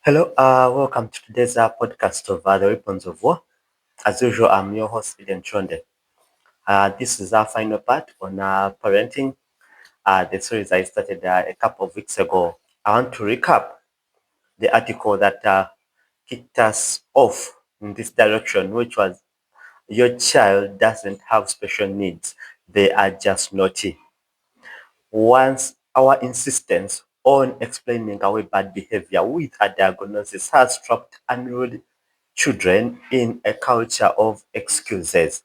Hello, welcome to today's podcast of The Weapons of War. As usual, I'm your host, Eden Chonde. This is our final part on parenting, the series I started a couple of weeks ago. I want to recap the article that kicked us off in this direction, which was your child doesn't have special needs, they are just naughty. Once our insistence on explaining away bad behavior with a diagnosis has trapped unruly children in a culture of excuses.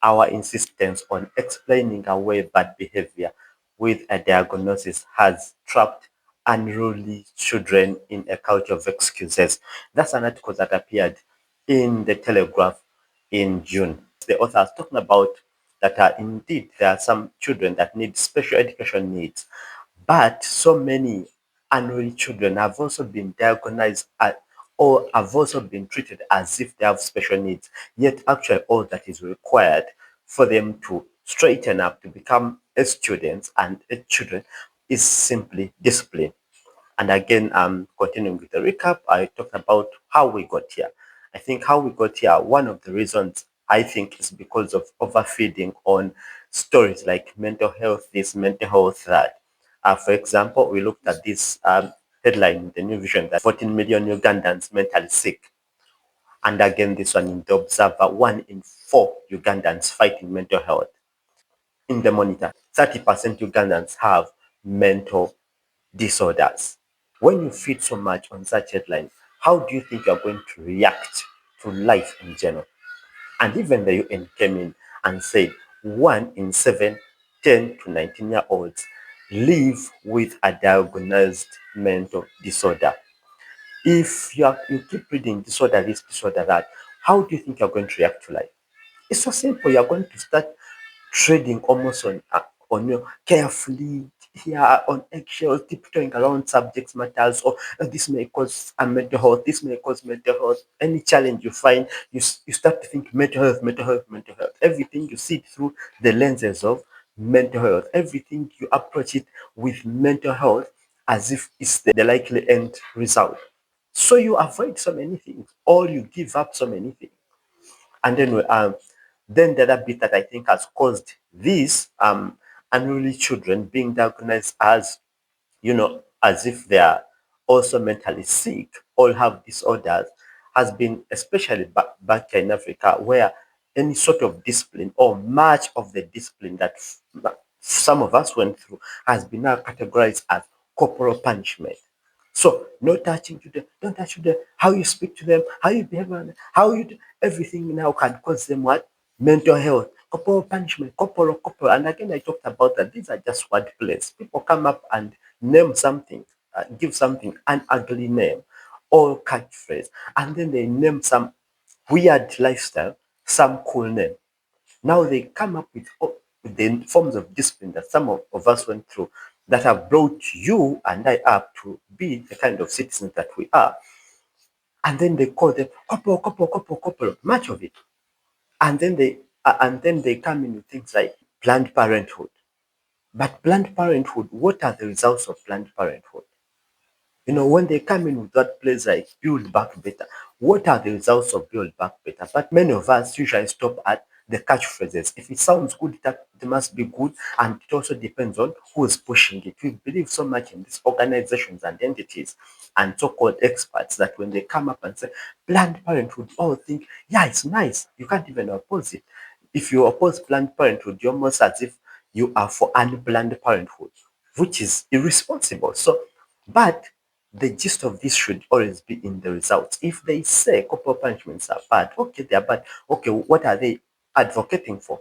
Our insistence on explaining away bad behavior with a diagnosis has trapped unruly children in a culture of excuses. That's an article that appeared in the Telegraph in June. The author is talking about that indeed there are some children that need special education needs, but so many unruly children have also been diagnosed or have also been treated as if they have special needs. Yet, actually, all that is required for them to straighten up to become a students and a children is simply discipline. And again, continuing with the recap, I talked about how we got here. I think how we got here, one of the reasons I think is because of overfeeding on stories like mental health, this mental health, that. For example, we looked at this headline in the New Vision that 14 million Ugandans mentally sick. And again, this one in the Observer, 1 in 4 Ugandans fighting mental health. In the Monitor, 30% Ugandans have mental disorders. When you feed so much on such headlines, how do you think you're going to react to life in general? And even the UN came in and said 1 in 7 10 to 19-year-olds live with a diagnosed mental disorder. If you keep reading disorder this, disorder that, how do you think you're going to react to life? It's so simple. You're going to start treading almost on your carefully here on eggshells, tiptoeing around subjects matters, or this may cause a mental health, this may cause mental health. Any challenge you find, you start to think mental health, mental health, mental health. Everything you see it through the lenses of mental health. Everything you approach it with mental health as if it's the likely end result. So you avoid so many things, or you give up so many things. And then the other bit that I think has caused these unruly children being diagnosed as, as if they are also mentally sick or have disorders, has been especially back in Africa, where any sort of discipline or much of the discipline that some of us went through has been now categorized as corporal punishment. So no touching to them, don't touch to them, how you speak to them, how you behave, how you do, everything now can cause them what? Mental health, corporal punishment, corporal. And again, I talked about that. These are just word plays. People come up and name something, give something an ugly name or catchphrase, and then they name some weird lifestyle, some cool name. Now they come up with the forms of discipline that some of us went through that have brought you and I up to be the kind of citizens that we are. And then they call them couple, much of it. And then they come in with things like Planned Parenthood. But Planned Parenthood, what are the results of Planned Parenthood? When they come in with that place like Build Back Better, what are the results of Build Back Better? But many of us usually stop at the catchphrases. If it sounds good, that it must be good, and it also depends on who is pushing it. We believe so much in these organizations and entities and so-called experts that when they come up and say Planned Parenthood, all think, yeah, it's nice. You can't even oppose it. If you oppose Planned Parenthood, you're almost as if you are for unplanned parenthood, which is irresponsible. But the gist of this should always be in the results. If they say corporal punishments are bad, okay, they are bad. Okay, what are they advocating for?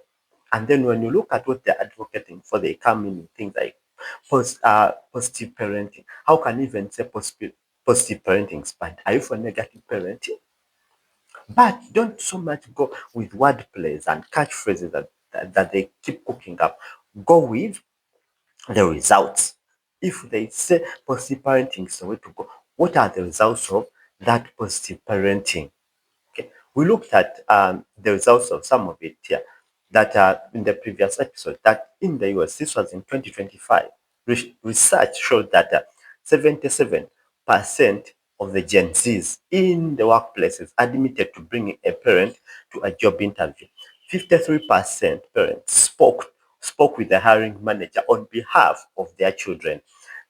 And then when you look at what they're advocating for, they come in with things like positive parenting. How can you even say positive parenting is bad? Are you for negative parenting? But don't so much go with word plays and catchphrases that they keep cooking up. Go with the results. If they say positive parenting is the way to go, what are the results of that positive parenting? Okay, we looked at the results of some of it here that in the previous episode. That in the US, this was in 2025. Research showed that 77% of the Gen Zs in the workplaces admitted to bringing a parent to a job interview. 53% parents spoke with the hiring manager on behalf of their children.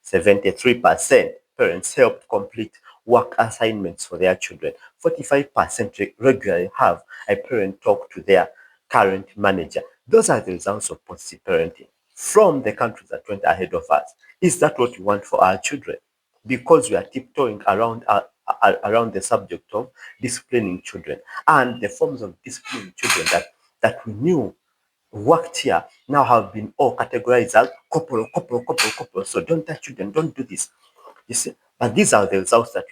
73% parents helped complete work assignments for their children. 45% regularly have a parent talk to their current manager. Those are the results of positive parenting from the countries that went ahead of us. Is that what we want for our children? Because we are tiptoeing around the subject of disciplining children and the forms of disciplining children that we knew worked here now have been all categorized as corporal, corporal, corporal, corporal. So don't touch children, don't do this. You see, but these are the results that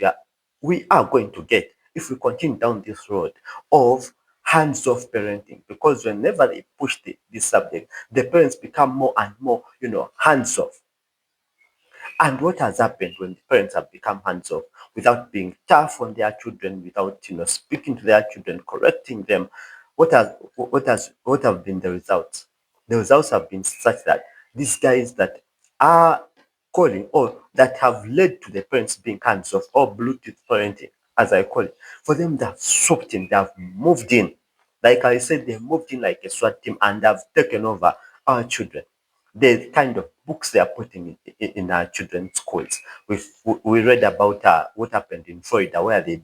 we are going to get if we continue down this road of hands-off parenting. Because whenever they push this subject, the parents become more and more, hands-off. And what has happened when the parents have become hands-off without being tough on their children, without speaking to their children, correcting them? What have been the results? The results have been such that these guys that are calling or that have led to the parents being hands-off or Bluetooth parenting, as I call it, for them they have swooped in, they have moved in. Like I said, they moved in like a SWAT team and have taken over our children, the kind of books they are putting in our children's schools. We read about what happened in Florida, where they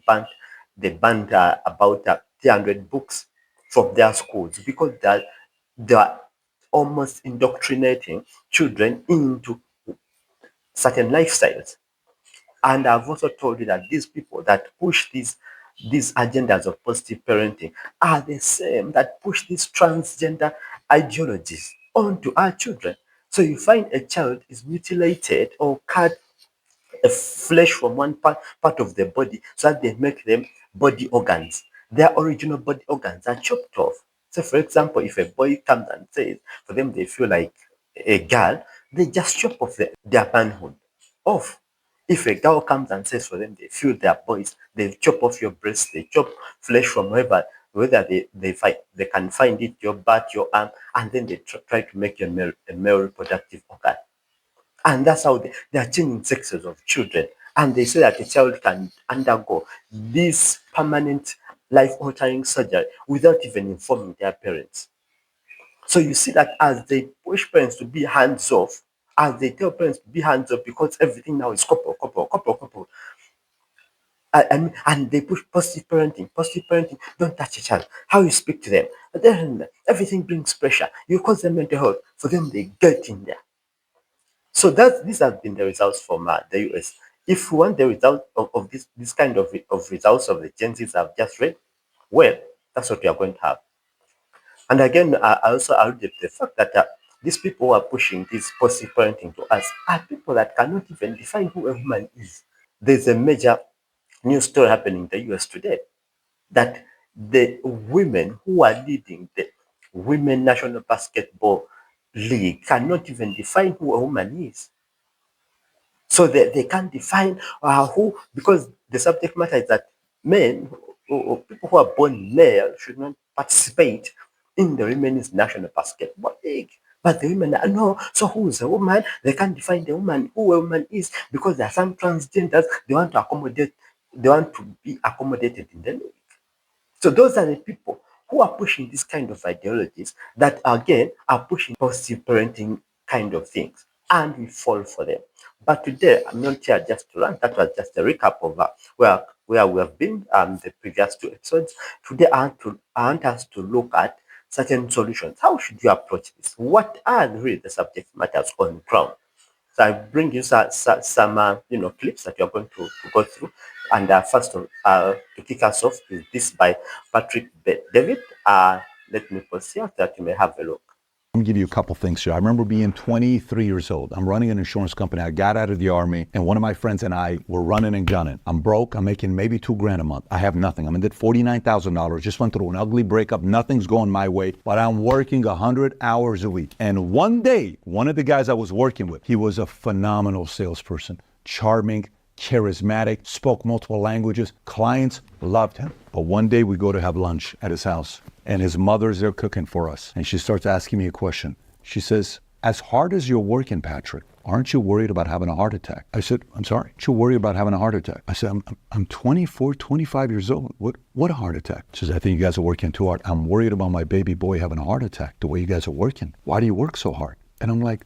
banned about 300 books from their schools because they are almost indoctrinating children into certain lifestyles. And I've also told you that these people that push these agendas of positive parenting are the same that push these transgender ideologies onto our children. So you find a child is mutilated or cut a flesh from one part of the body so that they make them body organs. Their original body organs are chopped off. So, for example, if a boy comes and says for them they feel like a girl, they just chop off their manhood off. If a girl comes and says for them they feel their boys, they chop off your breast, they chop flesh from whether they can find it, your butt, your arm, and then they try to make you a male reproductive organ. And that's how they are changing sexes of children. And they say that a child can undergo this permanent life altering surgery without even informing their parents. So you see that as they push parents to be hands off, as they tell parents to be hands off because everything now is couple, couple, couple, couple. And they push positive parenting, don't touch a child, how you speak to them. Then everything brings pressure. You cause them mental health. For them, they get in there. So these have been the results from the US. If we want the result of this kind of results of the Gen Zs I've just read, well, that's what we are going to have. And again, I also alluded to the fact that these people who are pushing this positive parenting to us are people that cannot even define who a woman is. There's a major news story happening in the US today that the women who are leading the Women National Basketball League cannot even define who a woman is. So they can't define who, because the subject matter is that men or people who are born male should not participate in the Women's National Basketball League. But the women are no. So who is a woman? They can't define the woman, who a woman is, because there are some transgenders they want to accommodate, they want to be accommodated in the league. So those are the people who are pushing this kind of ideologies that again are pushing positive parenting kind of things, and we fall for them. But today I'm not here just to rant. That was just a recap of where we have been the previous two episodes. Today I want us to look at certain solutions. How should you approach this? What are really the subject matters on the ground? So I bring you some clips that you're going to go through. And first to kick us off is this by Patrick David. Let me pause here so that you may have a look. Let me give you a couple things here. I remember being 23 years old. I'm running an insurance company. I got out of the Army, and one of my friends and I were running and gunning. I'm broke. I'm making maybe $2,000 a month. I have nothing. I'm in debt $49,000. Just went through an ugly breakup. Nothing's going my way, but I'm working 100 hours a week. And one day, one of the guys I was working with, he was a phenomenal salesperson, charming, charismatic, spoke multiple languages. Clients loved him. But one day we go to have lunch at his house, and his mother's there cooking for us. And she starts asking me a question. She says, as hard as you're working, Patrick, aren't you worried about having a heart attack? I said, I'm sorry. Aren't you worried about having a heart attack? I said, I'm 24, 25 years old. What a heart attack? She says, I think you guys are working too hard. I'm worried about my baby boy having a heart attack the way you guys are working. Why do you work so hard? And I'm like,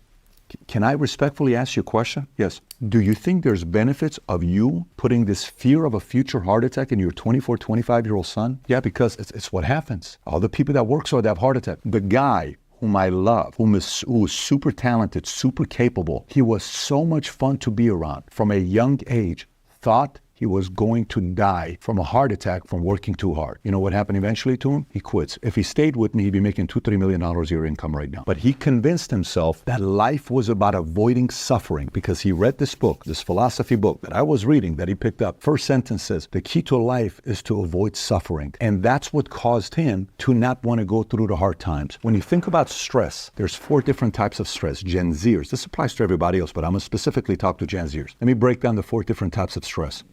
can I respectfully ask you a question? Yes. Do you think there's benefits of you putting this fear of a future heart attack in your 24, 25-year-old son? Yeah, because it's what happens. All the people that work so hard have heart attack. The guy whom I love, who is super talented, super capable, he was so much fun to be around from a young age, thought he was going to die from a heart attack from working too hard. You know what happened eventually to him? He quits. If he stayed with me, he'd be making $2-3 million a year income right now. But he convinced himself that life was about avoiding suffering because he read this book, this philosophy book that I was reading that he picked up. First sentence says, the key to life is to avoid suffering. And that's what caused him to not want to go through the hard times. When you think about stress, there's 4 different types of stress. Gen Zers, this applies to everybody else, but I'm going to specifically talk to Gen Zers. Let me break down the 4 different types of stress.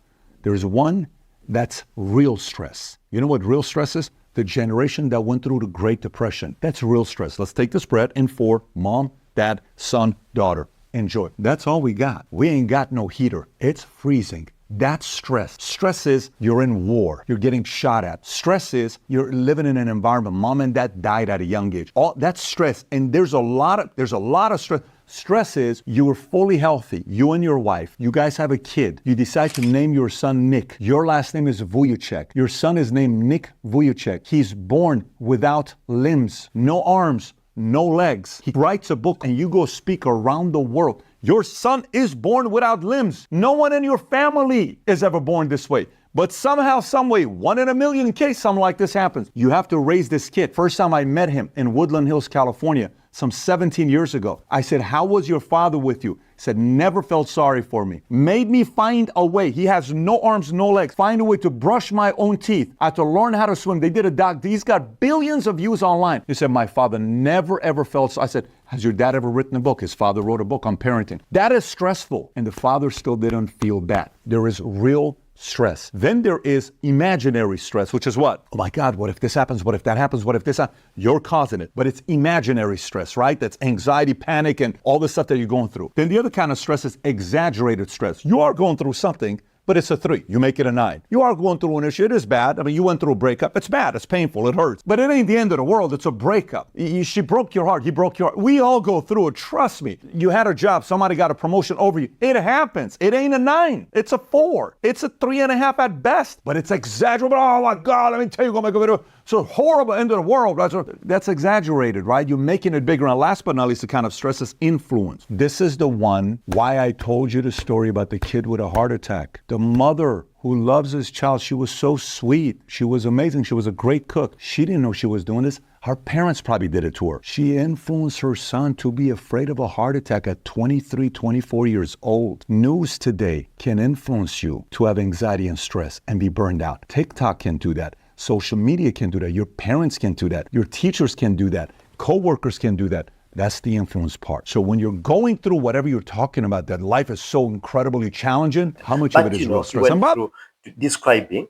There's one that's real stress. You know what real stress is? The generation that went through the Great Depression. That's real stress. Let's take this bread in 4, mom, dad, son, daughter. Enjoy. That's all we got. We ain't got no heater. It's freezing. That's stress. Stress is you're in war. You're getting shot at. Stress is you're living in an environment. Mom and dad died at a young age. All that's stress. And there's a lot of stress. Stress is you are fully healthy, you and your wife, you guys have a kid, you decide to name your son Nick. Your last name is Vujicic. Your son is named Nick Vujicic. He's born without limbs, no arms, no legs. He writes a book and you go speak around the world. Your son is born without limbs. No one in your family is ever born this way. But somehow, some way, 1 in a million case something like this happens. You have to raise this kid. First time I met him in Woodland Hills, California, some 17 years ago. I said, how was your father with you? He said, never felt sorry for me. Made me find a way. He has no arms, no legs. Find a way to brush my own teeth. I had to learn how to swim. They did a doc. He's got billions of views online. He said, my father never ever felt so. I said, has your dad ever written a book? His father wrote a book on parenting. That is stressful. And the father still didn't feel that. There is real stress. Then there is imaginary stress, which is what? Oh my God, what if this happens? What if that happens? What if this happens? You're causing it. But it's imaginary stress, right? That's anxiety, panic, and all the stuff that you're going through. Then the other kind of stress is exaggerated stress. You are going through something, but it's a 3. You make it a 9. You are going through an issue. It is bad. I mean, you went through a breakup. It's bad. It's painful. It hurts. But it ain't the end of the world. It's a breakup. She broke your heart. He broke your heart. We all go through it. Trust me. You had a job. Somebody got a promotion over you. It happens. It ain't a 9. It's a 4. It's a 3.5 at best. But it's exaggerated. Oh my God, let me tell you, go make a video. It's a horrible end of the world. That's exaggerated, right? You're making it bigger. And last but not least, the kind of stress is influence. This is the one why I told you the story about the kid with a heart attack. The mother who loves his child, she was so sweet. She was amazing. She was a great cook. She didn't know she was doing this. Her parents probably did it to her. She influenced her son to be afraid of a heart attack at 23, 24 years old. News today can influence you to have anxiety and stress and be burned out. TikTok can do that. Social media can do that. Your parents can do that. Your teachers can do that. Co-workers can do that. That's the influence part. So when you're going through whatever you're talking about, that life is so incredibly challenging, how much of it is real stress? You went through describing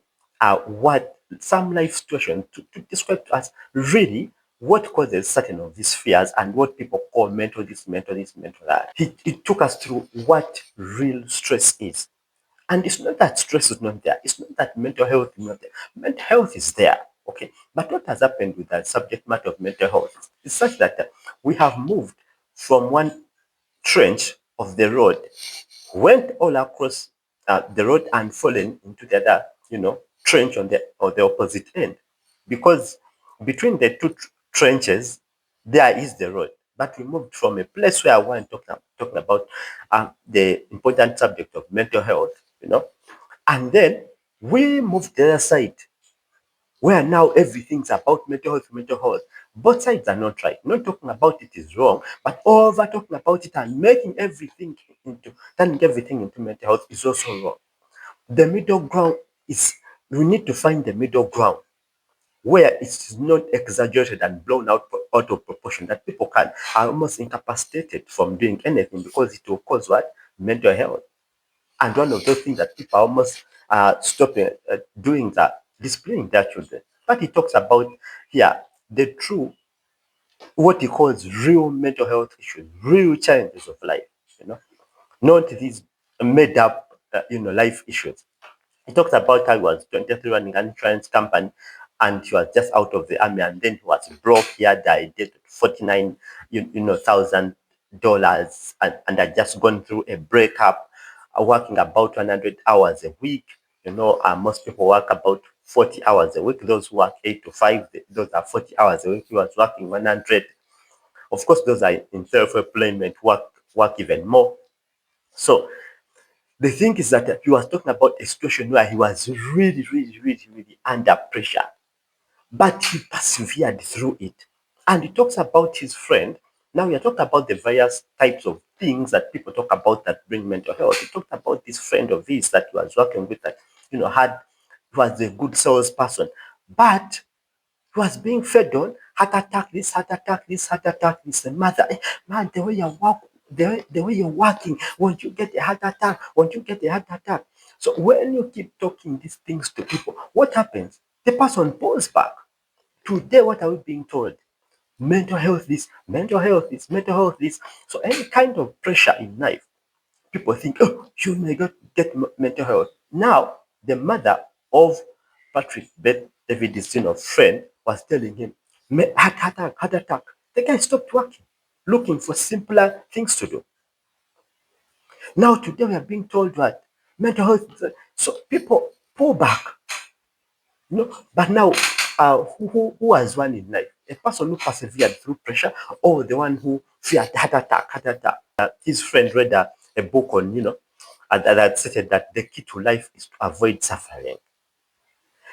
what some life situation to describe to us really what causes certain of these fears and what people call mental this, mental this, mental that. It took us through what real stress is. And it's not that stress is not there. It's not that mental health is not there. Mental health is there. Okay. But what has happened with that subject matter of mental health is such that we have moved from one trench of the road, went all across the road and fallen into the other, trench on the opposite end. Because between the two trenches, there is the road. But we moved from a place where I want talking about the important subject of mental health, and then we moved the other side where now everything's about mental health, mental health. Both sides are not right. Not talking about it is wrong, but over talking about it and turning everything into mental health is also wrong. The middle ground is, we need to find the middle ground where it's not exaggerated and blown out of proportion, that people are almost incapacitated from doing anything because it will cause what? Mental health. And one of those things that people are almost stopping doing that, displaying their children. But he talks about here the true what he calls real mental health issues, real challenges of life, you know, not these made up, life issues. He talked about how he was 23 running an insurance company and he was just out of the army and then he was broke. He had a debt of 49, $1,000 and had just gone through a breakup, working about 100 hours a week. Most people work about 40 hours a week. Those who work 8 to 5, those are 40 hours a week. He was working 100. Of course, those are in self-employment, work even more. So the thing is that he was talking about a situation where he was really, really, really, really under pressure, but he persevered through it. And he talks about his friend. Now we are talking about the various types of things that people talk about that bring mental health. He talked about this friend of his that he was working with that, was a good salesperson, but was being fed on heart attack, this heart attack, this heart attack, this. The mother, man, the way you work, the way you're working, won't you get a heart attack? Won't you get a heart attack? So when you keep talking these things to people, what happens? The person pulls back. Today, what are we being told? Mental health this, mental health this, mental health this. So any kind of pressure in life, people think, oh, you may get mental health. Now, the mother of Patrick David's friend was telling him, heart attack, heart attack. The guy stopped working, looking for simpler things to do. Now, today we are being told that mental health. So people pull back. But now, who was one in life? A person who persevered through pressure, or the one who feared heart attack, heart attack. His friend read a book on, that stated that the key to life is to avoid suffering.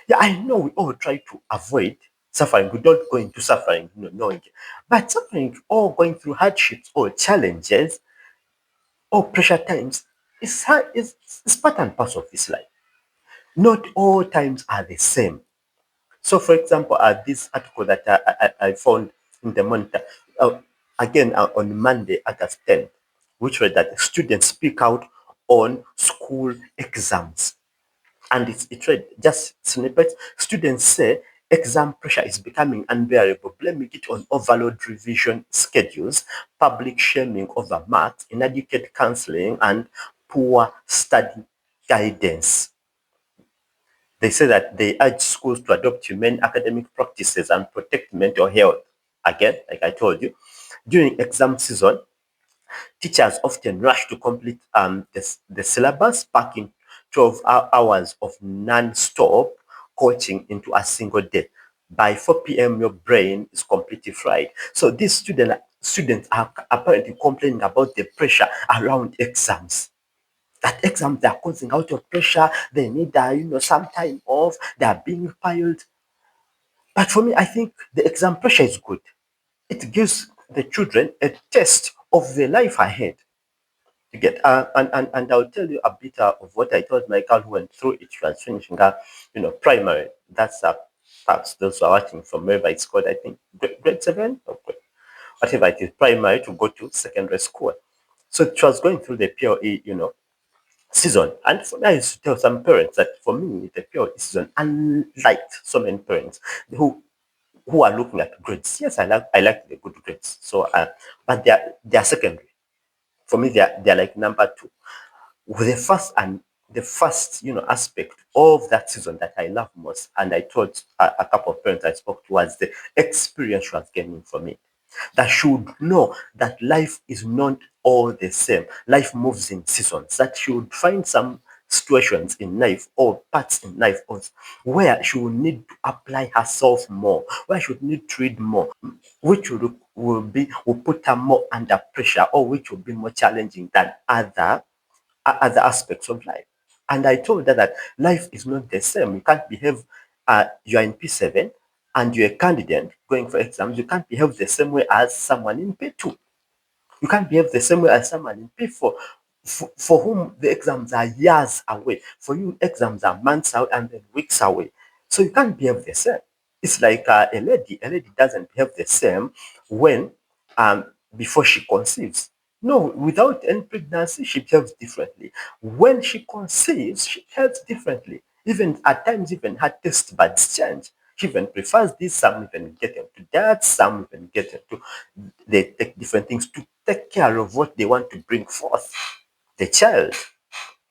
Yeah, I know we all try to avoid suffering. We don't go into suffering, knowing it. But suffering or going through hardships or challenges or pressure times is part and parcel of this life. Not all times are the same. So, for example, this article that I found in the monitor, uh, again on Monday, August 10th, which read that students speak out on school exams. And it read just snippets. Students say exam pressure is becoming unbearable, blaming it on overload revision schedules, public shaming over marks, inadequate counseling, and poor study guidance. They say that they urge schools to adopt humane academic practices and protect mental health. Again, like I told you, during exam season, teachers often rush to complete the syllabus, packing 12 hours of non-stop coaching into a single day. By 4 p.m., your brain is completely fried. So these students are apparently complaining about the pressure around exams. That exams they are causing out of pressure. They need some time off. They are being piled. But for me, I think the exam pressure is good. It gives the children a taste of the life ahead. You get and I'll tell you a bit of what I told my girl who went through it. She was finishing her, primary. That's perhaps those who are watching from wherever it's called. I think grade 7 or whatever it is, primary to go to secondary school. So she was going through the PLE, season. And for me, I used to tell some parents that for me, the PLE season, unlike so many parents who are looking at grades. Yes, I like the good grades. So, but they are secondary. For me, they are like number two. The first aspect of that season that I love most, and I told a couple of parents I spoke to, was the experience she was gaining from it. That should know that life is not all the same. Life moves in seasons. That she would find some situations in life or parts in life where she will need to apply herself more, where she would need to read more, which will put her more under pressure or which will be more challenging than other aspects of life. And I told her that life is not the same. You can't behave, you're in P7 and you're a candidate going for exams. You can't behave the same way as someone in P2. You can't behave the same way as someone in P4, for whom the exams are years away. For you, exams are months out and then weeks away. So you can't behave the same. It's like a lady. A lady doesn't behave the same when before she conceives. No, without any pregnancy, she behaves differently. When she conceives, she behaves differently. Even at times, even her taste buds change. She even prefers this, some even get into that, some even get into, they take different things to take care of what they want to bring forth, the child.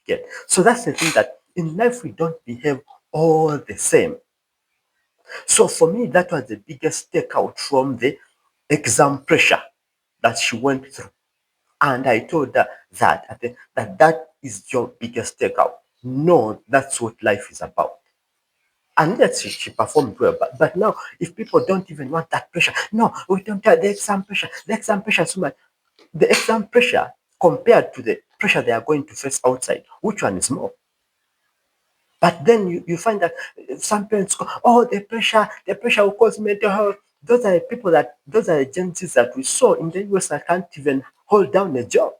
Yeah. So that's the thing, that in life we don't behave all the same. So for me, that was the biggest takeout from the exam pressure that she went through. And I told her that I think that is your biggest takeout. No, that's what life is about. And yes, she performed well. But now, if people don't even want that pressure, no, we don't have the exam pressure. The exam pressure is so much. The exam pressure compared to the pressure they are going to face outside, which one is more? But then you find that some parents go, oh, the pressure will cause mental health. Those are the people those are agencies that we saw in the US that can't even hold down a job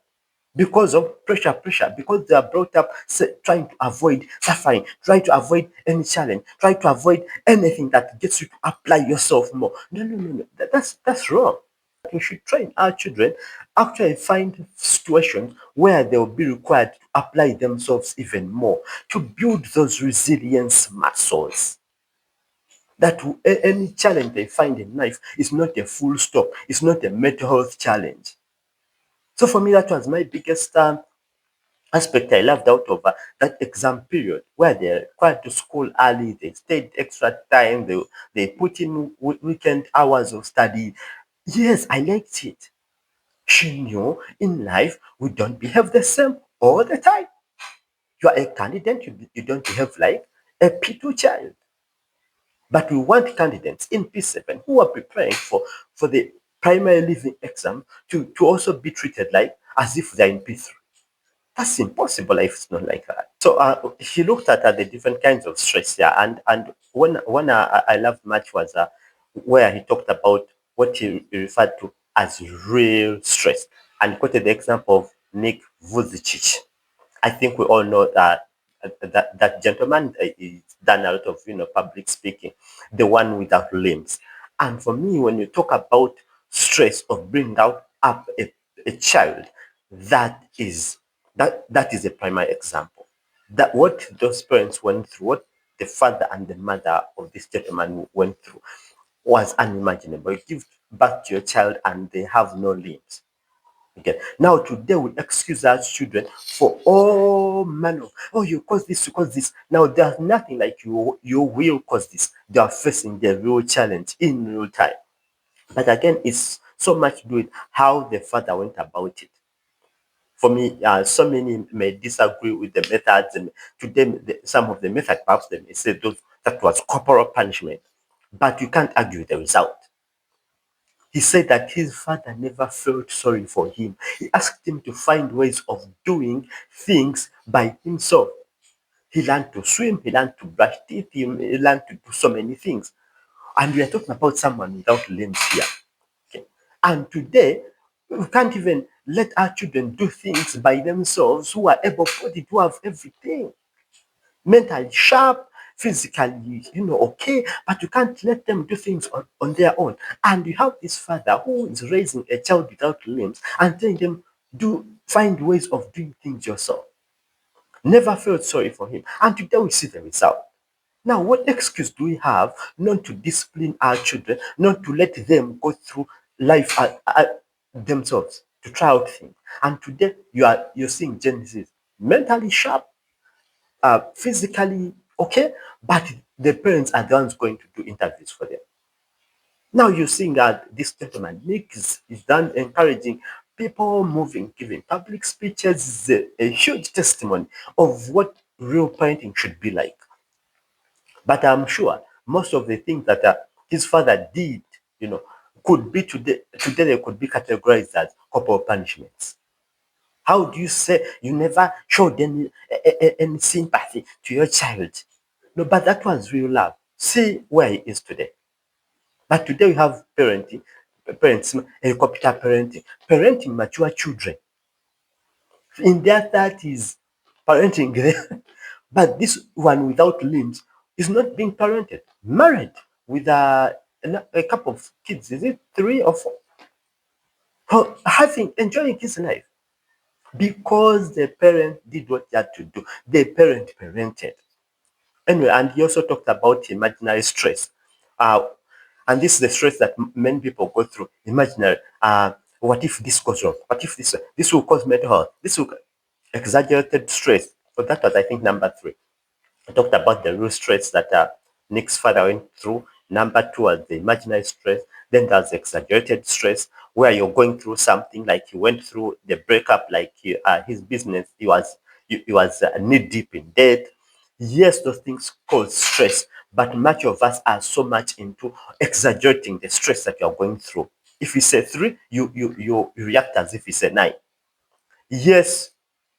because of pressure, because they are brought up trying to avoid suffering, trying to avoid any challenge, trying to avoid anything that gets you to apply yourself more. No. That's wrong. We should train our children actually find situations where they will be required to apply themselves even more to build those resilience muscles. That any challenge they find in life is not a full stop, it's not a mental health challenge. So for me, that was my biggest aspect I loved out of that exam period, where they're required to school early, they stayed extra time, they put in weekend hours of study. Yes, I liked it. She knew in life we don't behave the same all the time. You are a candidate, you don't behave like a P2 child. But we want candidates in P7 who are preparing for the primary living exam to also be treated like as if they're in P3. That's impossible if it's not like that. So he looked at the different kinds of stress here, and one I loved much was where he talked about what he referred to as real stress, and quoted the example of Nick Vujicic. I think we all know that that gentleman is done a lot of public speaking, the one without limbs. And for me, when you talk about stress of bringing out up a child, that is a primary example. That what those parents went through, what the father and the mother of this gentleman went through, was unimaginable. You give birth to your child and they have no limbs. Okay. Now today we excuse our children for all manner of, oh, you cause this, you cause this. Now there's nothing like you will cause this. They are facing the real challenge in real time. But again, it's so much to do with how the father went about it. For me, so many may disagree with the methods, and to them, some of the methods, perhaps they may say that was corporal punishment. But you can't argue with the result. He said that his father never felt sorry for him. He asked him to find ways of doing things by himself. He learned to swim, he learned to brush teeth, he learned to do so many things. And we are talking about someone without limbs here. Okay. And today, we can't even let our children do things by themselves who are able bodied, who have everything, mentally sharp, physically, okay, but you can't let them do things on their own. And you have this father who is raising a child without limbs and telling them, find ways of doing things yourself. Never felt sorry for him. And today we see the result. Now, what excuse do we have not to discipline our children, not to let them go through life themselves, to try out things? And today you're seeing Genesis mentally sharp, physically okay, but the parents are the ones going to do interviews for them. Now you're seeing that this gentleman Nick is done encouraging people moving, giving public speeches, is a huge testimony of what real parenting should be like. But I'm sure most of the things that his father did, you know, could be today they could be categorized as corporal punishments. How do you say you never showed any sympathy to your child? No, but that was real love. See where he is today. But today we have parents, helicopter parenting mature children in their 30s, parenting them. But this one without limbs is not being parented. Married with a couple of kids, is it three or four? Having enjoying his life because the parent did what he had to do. The parent parented. Anyway, and he also talked about imaginary stress. Uh, and this is the stress that many people go through. Imaginary. What if this goes wrong? What if this will cause mental health? This will exaggerated stress. So that was, I think, number three. I talked about the real stress that Nick's father went through. Number two was the imaginary stress. Then there's exaggerated stress where you're going through something like he went through the breakup, like his business, he was knee deep in debt. Yes, those things cause stress, but much of us are so much into exaggerating the stress that you're going through. If you say three, you react as if it's a nine. Yes,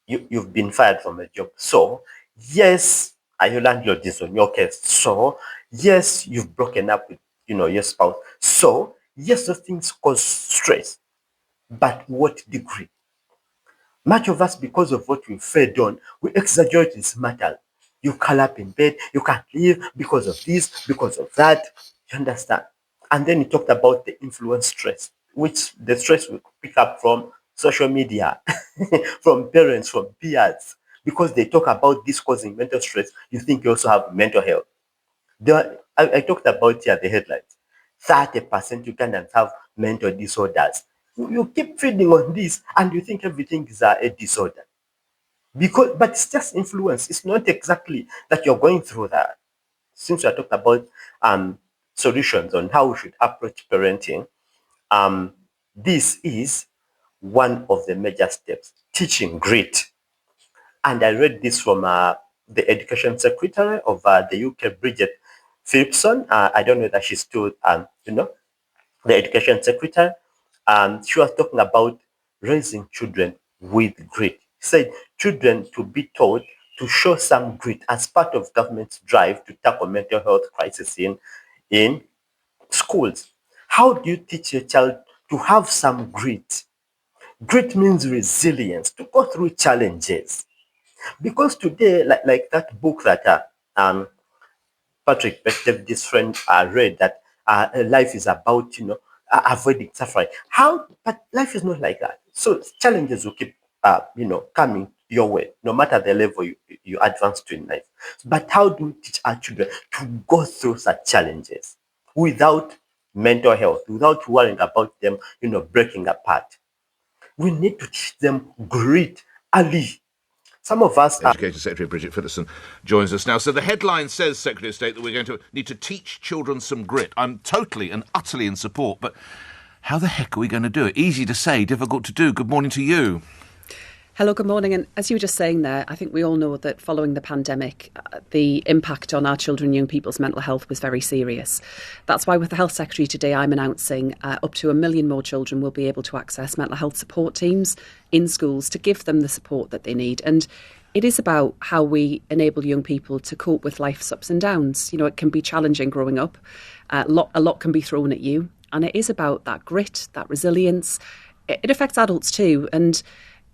you've been fired from a job. So, yes, your landlord is on your case. So, yes, you've broken up with your spouse. So, yes, those things cause stress. But what degree? Much of us, because of what we fed on, we exaggerate this matter. You curl up in bed, you can't leave because of this, because of that. You understand? And then you talked about the influence stress, which the stress we pick up from social media, from parents, from peers, because they talk about this causing mental stress. You think you also have mental health. I talked about here the headlines. 30% Ugandans have mental disorders. You keep feeding on this and you think everything is a disorder. But it's just influence. It's not exactly that you're going through that. Since we are talking about solutions on how we should approach parenting, um, this is one of the major steps, teaching grit. And I read this from the Education Secretary of the UK, Bridget Phillipson. I don't know that she's still, the Education Secretary. She was talking about raising children with grit. She said children to be taught to show some grit as part of government's drive to tackle mental health crisis in schools. How do you teach your child to have some grit? Grit means resilience, to go through challenges. Because today, like that book that Patrick David's friend read, that life is about, avoiding suffering. But life is not like that. So challenges will keep, coming your way, no matter the level you advance to in life. But how do we teach our children to go through such challenges without mental health, without worrying about them, breaking apart? We need to teach them grit early. Some of us are. Education Secretary Bridget Phillipson joins us now. So the headline says, Secretary of State, that we're going to need to teach children some grit. I'm totally and utterly in support, but how the heck are we going to do it? Easy to say, difficult to do. Good morning to you. Hello, good morning. And as you were just saying there, I think we all know that following the pandemic, the impact on our children and young people's mental health was very serious. That's why with the Health Secretary today, I'm announcing up to 1 million more children will be able to access mental health support teams in schools to give them the support that they need. And it is about how we enable young people to cope with life's ups and downs. It can be challenging growing up. A lot can be thrown at you. And it is about that grit, that resilience. It affects adults too. And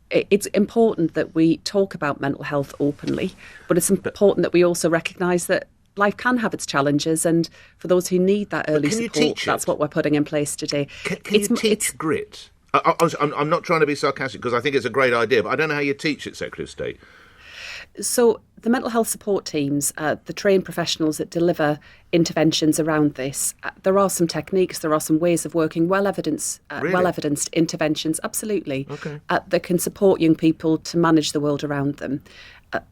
it's important that we talk about mental health openly, but it's important that we also recognise that life can have its challenges, and for those who need that early support, that's what we're putting in place today. Can you teach grit? I'm not trying to be sarcastic because I think it's a great idea, but I don't know how you teach it, Secretary of State. So the mental health support teams, the trained professionals that deliver interventions around this, there are some techniques, there are some ways of working, well-evidenced interventions, absolutely, that can support young people to manage the world around them.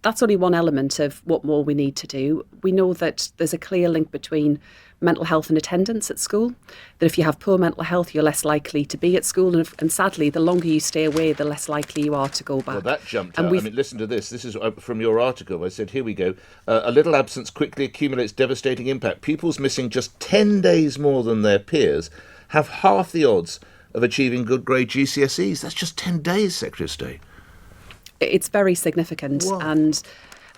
That's only one element of what more we need to do. We know that there's a clear link between mental health and attendance at school, that if you have poor mental health, you're less likely to be at school. And sadly, the longer you stay away, the less likely you are to go back. Well, that jumped out. Listen to this. This is from your article. I said, here we go. A little absence quickly accumulates devastating impact. Pupils missing just 10 days more than their peers have half the odds of achieving good grade GCSEs. That's just 10 days, Secretary of State. It's very significant. Wow. And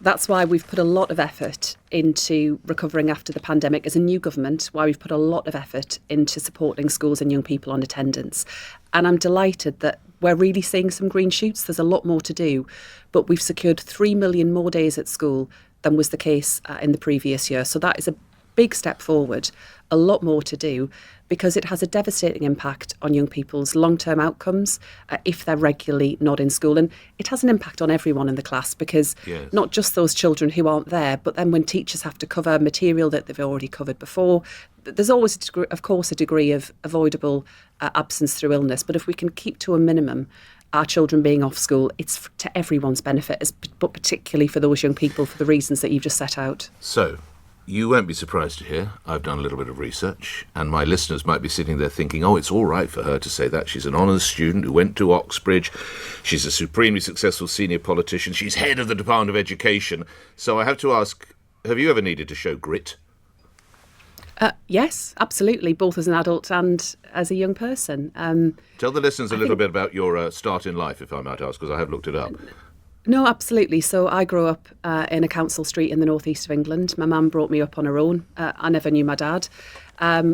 that's why we've put a lot of effort into recovering after the pandemic as a new government, why we've put a lot of effort into supporting schools and young people on attendance. And I'm delighted that we're really seeing some green shoots. There's a lot more to do, but we've secured 3 million more days at school than was the case in the previous year. So that is a big step forward, a lot more to do, because it has a devastating impact on young people's long-term outcomes if they're regularly not in school. And it has an impact on everyone in the class, because not just those children who aren't there, but then when teachers have to cover material that they've already covered before, there's always, of course, a degree of avoidable absence through illness. But if we can keep to a minimum our children being off school, it's to everyone's benefit, but particularly for those young people for the reasons that you've just set out. So, you won't be surprised to hear I've done a little bit of research, and my listeners might be sitting there thinking, oh, it's all right for her to say that. She's an honours student who went to Oxbridge. She's a supremely successful senior politician. She's head of the Department of Education. So I have to ask, have you ever needed to show grit? Yes, absolutely, both as an adult and as a young person. Tell the listeners a little bit about your start in life, if I might ask, because I have looked it up. No, absolutely. So I grew up in a council street in the northeast of England. My mum brought me up on her own. I never knew my dad.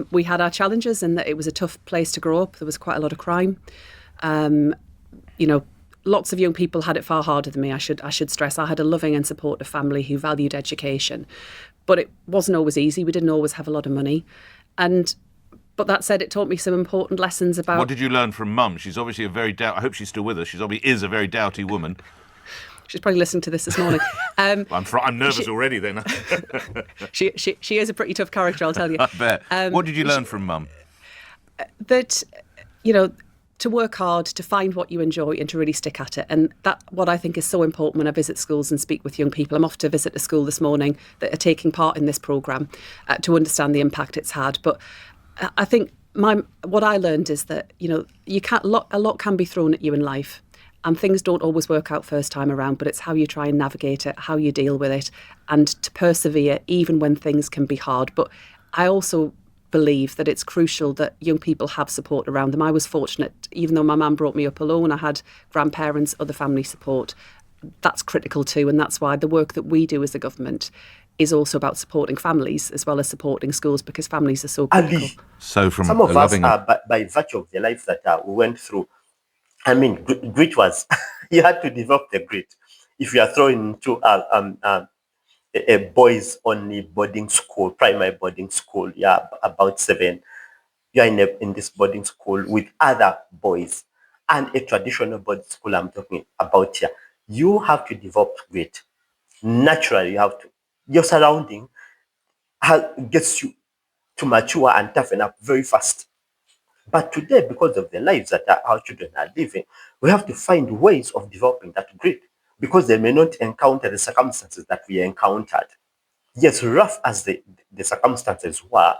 We had our challenges in that it was a tough place to grow up. There was quite a lot of crime. Lots of young people had it far harder than me. I should stress I had a loving and supportive family who valued education, but it wasn't always easy. We didn't always have a lot of money, but that said, it taught me some important lessons about. What did you learn from Mum? She's obviously I hope she's still with us. She's obviously is a very doughty woman. She's probably listening to this morning. I'm nervous already. Then she is a pretty tough character, I'll tell you. I bet. What did you learn from Mum? That to work hard, to find what you enjoy and to really stick at it. And that what I think is so important when I visit schools and speak with young people. I'm off to visit a school this morning that are taking part in this programme to understand the impact it's had. But I think what I learned is that, you can't, a lot can be thrown at you in life. And things don't always work out first time around, but it's how you try and navigate it, how you deal with it, and to persevere even when things can be hard. But I also believe that it's crucial that young people have support around them. I was fortunate, even though my mum brought me up alone, I had grandparents, other family support. That's critical too, and that's why the work that we do as a government is also about supporting families as well as supporting schools, because families are so critical. So from some of us, by virtue of the life that we went through, grit was, you had to develop the grit. If you are thrown into a boys-only boarding school, primary boarding school, about 7, you are in this boarding school with other boys, and a traditional boarding school I'm talking about here, you have to develop grit. Naturally, you have to. Your surrounding gets you to mature and toughen up very fast. But today, because of the lives that our children are living, we have to find ways of developing that grit, because they may not encounter the circumstances that we encountered. Yes, rough as the circumstances were,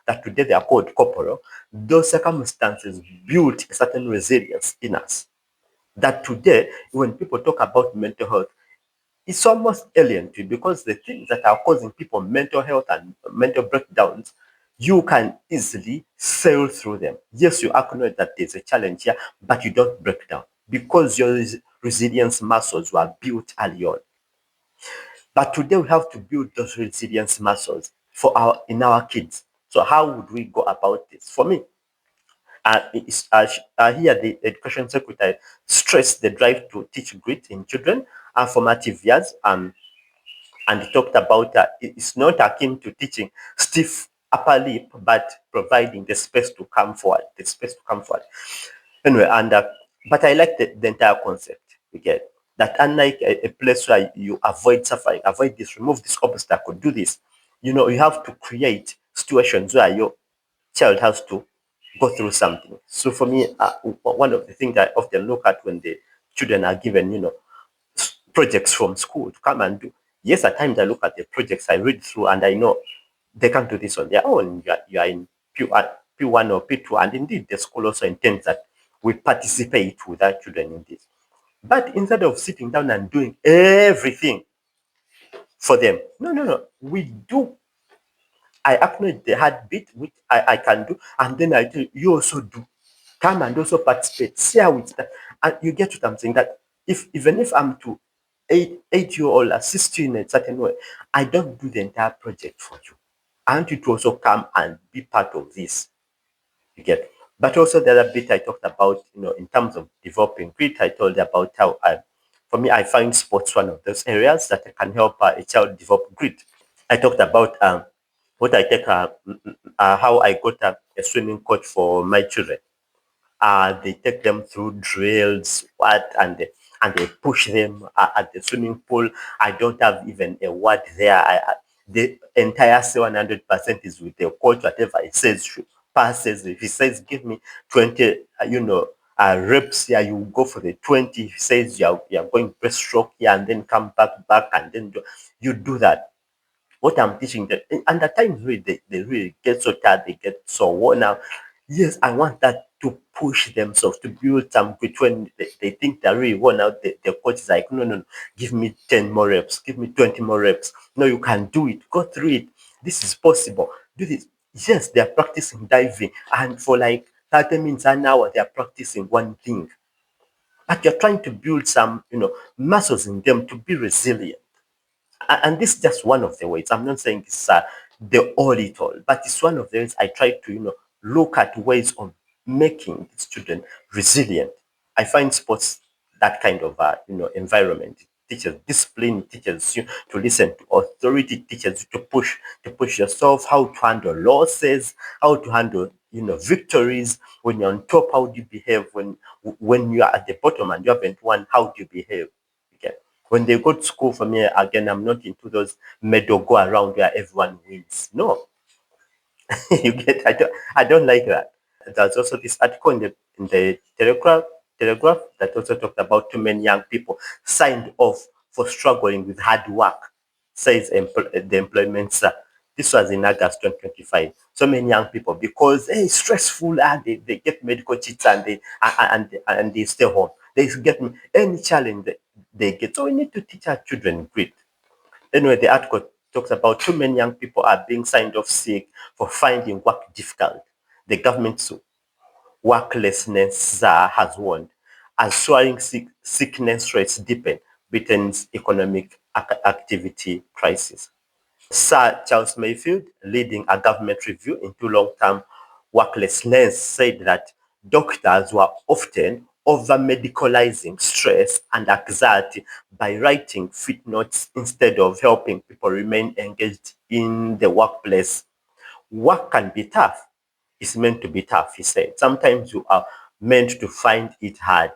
that today they are called corporal, those circumstances built a certain resilience in us. That today, when people talk about mental health, it's almost alien to you, because the things that are causing people mental health and mental breakdowns, you can easily sail through them. Yes, you acknowledge that there's a challenge here, but you don't break down, because your resilience muscles were built early on. But today we have to build those resilience muscles in our kids. So how would we go about this? For me, here the Education Secretary stressed the drive to teach grit in children and formative years, and talked about it's not akin to teaching stiff upper lip, but providing the space to come forward, Anyway, but I like the entire concept. You get that, unlike a place where you avoid suffering, avoid this, remove this obstacle, do this. You have to create situations where your child has to go through something. So for me, one of the things I often look at when the children are given, projects from school to come and do. Yes, at times I look at the projects, I read through, and I know they can't do this on their own. You are in P1 or P2, and indeed the school also intends that we participate with our children in this. But instead of sitting down and doing everything for them, no, we do. I acknowledge the hard bit, which I can do, and then I do. You also do. Come and also participate. See how it's done, and you get what I'm saying. That even if I'm to 8-year-old assist you in a certain way, I don't do the entire project for you. I want you to also come and be part of this. You get. But also the other bit I talked about, in terms of developing grit, I told you about how for me, I find sports one of those areas that can help a child develop grit. I talked about What I take, how I got a swimming coach for my children. They take them through drills, and they push them at the swimming pool. I don't have even a word there. The entire 100% is with the coach. Whatever he says, passes. If he says, give me 20, reps here, you go for the 20. If he says you're going breaststroke here and then come back, and then you do that. What I'm teaching them, and at times really they really get so tired, they get so worn out. Yes, I want that to push themselves to build some grit when they think they're really worn out. The coach is like, no, no, no, give me 10 more reps, give me 20 more reps. No, you can do it, go through it. This is possible. Do this. Yes, they're practicing diving, and for like 30 minutes, an hour, they're practicing one thing. But you're trying to build some, muscles in them to be resilient. And this is just one of the ways. I'm not saying it's the all it all, but it's one of the ways I try to, look at ways of making students resilient. I find sports that kind of, environment. It teaches discipline, it teaches you to listen to authority, it teaches you to push yourself, how to handle losses, how to handle, victories. When you're on top, how do you behave? When you are at the bottom and you haven't won, how do you behave? Okay. When they go to school, for me, again, I'm not into those medal go around where everyone wins. No, you get. I don't like that. There's also this article in the Telegraph that also talked about too many young people signed off for struggling with hard work, says the employment sir. This was in August 2025. So many young people, because hey, it's stressful, and they get medical cheats, and they stay home. They get any challenge they get. So we need to teach our children grit. Anyway, the article talks about too many young people are being signed off sick for finding work difficult. The government's worklessness has warned. As soaring sickness rates deepen Britain's economic activity crisis. Sir Charles Mayfield, leading a government review into long-term worklessness, said that doctors were often over-medicalizing stress and anxiety by writing fit notes instead of helping people remain engaged in the workplace. Work can be tough. It's meant to be tough, he said. Sometimes you are meant to find it hard.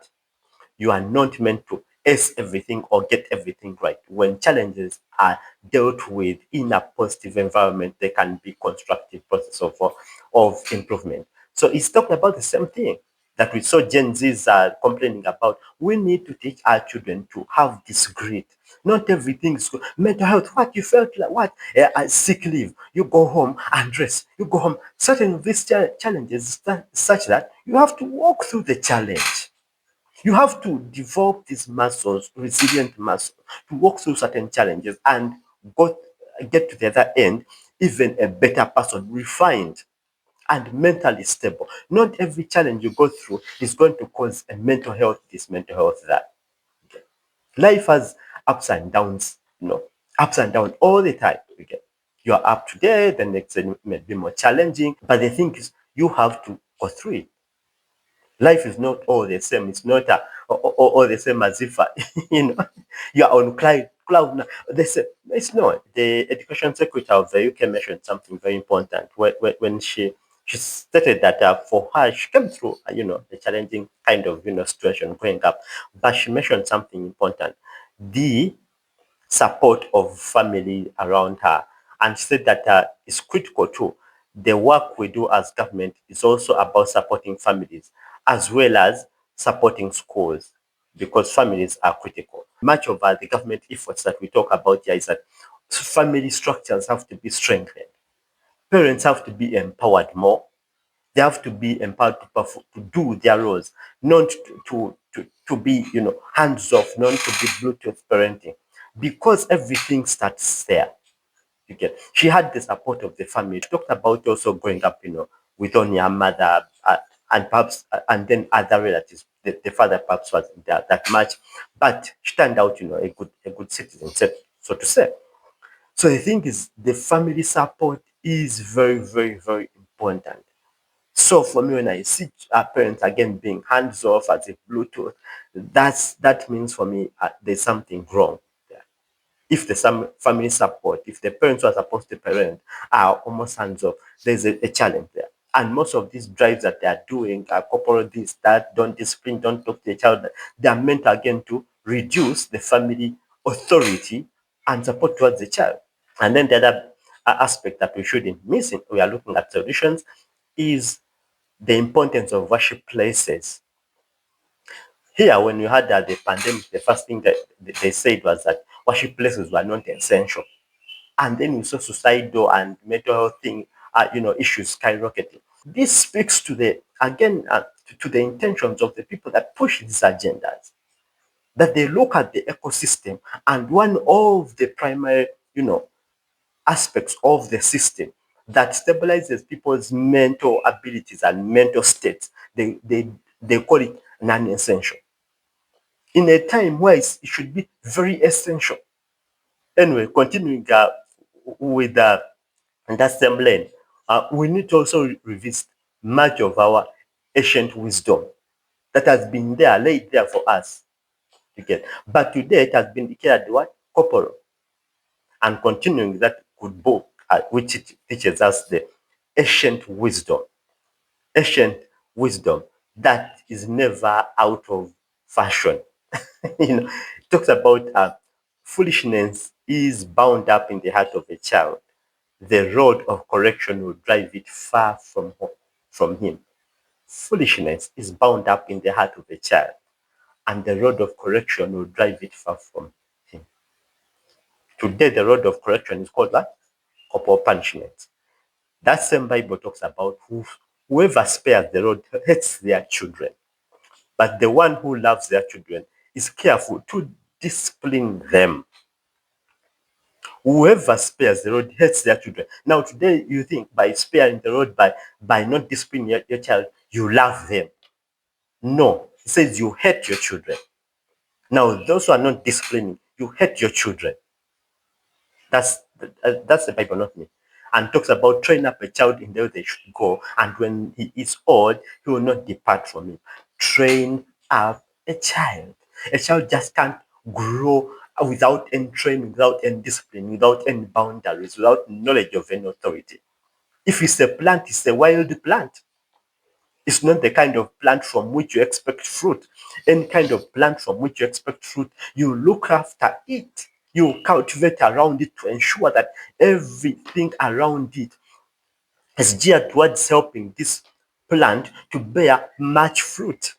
You are not meant to ace everything or get everything right. When challenges are dealt with in a positive environment, they can be constructive process of improvement. So it's talking about the same thing that we saw Gen Zs are complaining about. We need to teach our children to have this grit. Not everything is good. Mental health, what you felt like, what? Sick leave. You go home and rest. You go home. Certain of these challenges such that you have to walk through the challenge. You have to develop these muscles, resilient muscles, to walk through certain challenges and go, get to the other end, even a better person, refined and mentally stable. Not every challenge you go through is going to cause a mental health this, mental health that. Okay. Life has ups and downs, ups and downs all the time. Okay. You're up today, the next day may be more challenging, but the thing is, you have to go through it. Life is not all the same. It's not all the same as if you know you're on cloud. It's not. The education secretary of the UK mentioned something very important when she stated that for her she came through the challenging kind of situation growing up, but she mentioned something important: the support of family around her, and said that is critical too. The work we do as government is also about supporting families as well as supporting schools, because families are critical. Much of the government efforts that we talk about here is that family structures have to be strengthened. Parents have to be empowered more. They have to be empowered to do their roles, not to be, hands off, not to be Bluetooth parenting, because everything starts there. You get. She had the support of the family. She talked about also growing up, with only her mother and perhaps and then other relatives. The father perhaps was there that much, but she turned out, a good citizen, so to say. So the thing is, the family support is very, very, very important. So for me, when I see our parents again being hands off as a Bluetooth, that means for me there's something wrong there. If the family support, if the parents who are supposed to parent are almost hands off, there's a challenge there. And most of these drives that they are doing are corporate this, that, don't discipline, don't talk to the child, they are meant again to reduce the family authority and support towards the child. And then the other aspect that we shouldn't miss in we are looking at solutions is the importance of worship places. Here, when you had the pandemic, the first thing that they said was that worship places were not essential. And then we saw suicidal and mental health issues skyrocketing. This speaks to the, again, to the intentions of the people that push these agendas, that they look at the ecosystem, and one of the primary, aspects of the system that stabilizes people's mental abilities and mental states, they call it non-essential. In a time where it should be very essential. Anyway, continuing with that same lane, we need to also revisit much of our ancient wisdom that has been there, laid there for us to get. But today it has been declared what? Corporal. And continuing that good book, which it teaches us the ancient wisdom. Ancient wisdom that is never out of fashion. It talks about foolishness is bound up in the heart of a child. The rod of correction will drive it far from him. Foolishness is bound up in the heart of a child, and the rod of correction will drive it far from him. Today, the rod of correction is called what? Corporal punishment. That same Bible talks about whoever spares the rod hates their children. But the one who loves their children is careful to discipline them. Whoever spares the rod hates their children. Now, today, you think by sparing the rod, by not disciplining your child, you love them. No, it says you hate your children. Now, those who are not disciplining, you hate your children. That's the Bible, not me. And talks about train up a child in the way they should go, and when he is old, he will not depart from it. Train up a child. A child just can't grow without any training, without any discipline, without any boundaries, without knowledge of any authority. If it's a plant, it's a wild plant. It's not the kind of plant from which you expect fruit. Any kind of plant from which you expect fruit, you look after it. You cultivate around it to ensure that everything around it is geared towards helping this plant to bear much fruit.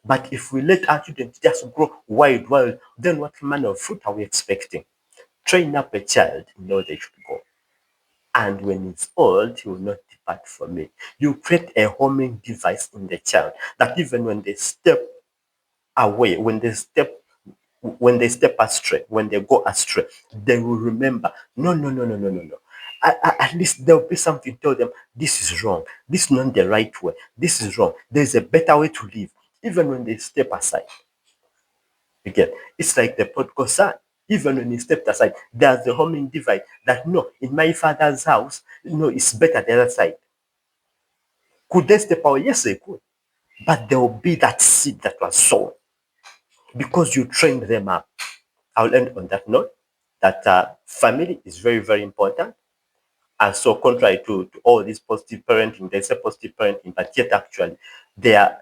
But if we let our children just grow wild, then what manner of fruit are we expecting? Train up a child in the way they should go. And when it's old, he will not depart from it. You create a homing device in the child that even when they step away, when they step astray, when they go astray, they will remember, no, no, no, no, no, no, no. At least there'll be something to tell them, this is wrong. This is not the right way. This is wrong. There's a better way to live. Even when they step aside. Again, it's like the prodigal son. Even when he stepped aside, there's the homing divide that no, in my father's house, no, it's better the other side. Could they step away? Yes, they could. But there will be that seed that was sown because you trained them up. I'll end on that note that family is very, very important. And so, contrary to all this positive parenting, they say positive parenting, but yet actually, they are,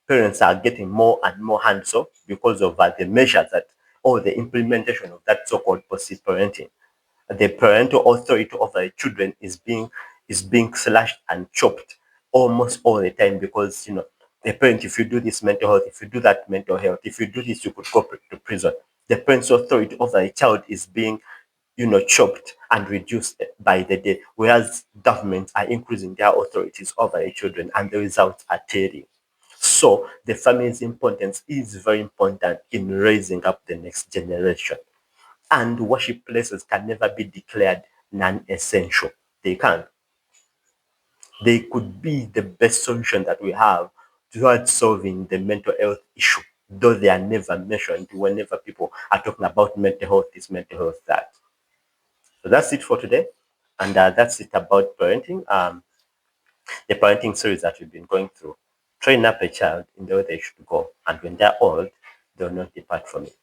parents are getting more and more hands off because of the measures that, or the implementation of that so-called positive parenting. The parental authority over the children is being slashed and chopped almost all the time because the parent, if you do this mental health, if you do that mental health, if you do this, you could go to prison. The parent's authority over a child is being chopped and reduced by the day, whereas governments are increasing their authorities over the children, and the results are telling. So the family's importance is very important in raising up the next generation. And worship places can never be declared non-essential. They can't. They could be the best solution that we have towards solving the mental health issue, though they are never mentioned whenever people are talking about mental health, this mental health, that. So that's it for today. And that's it about parenting. The parenting series that we've been going through. Train up a child in the way they should go. And when they're old, they'll not depart from it.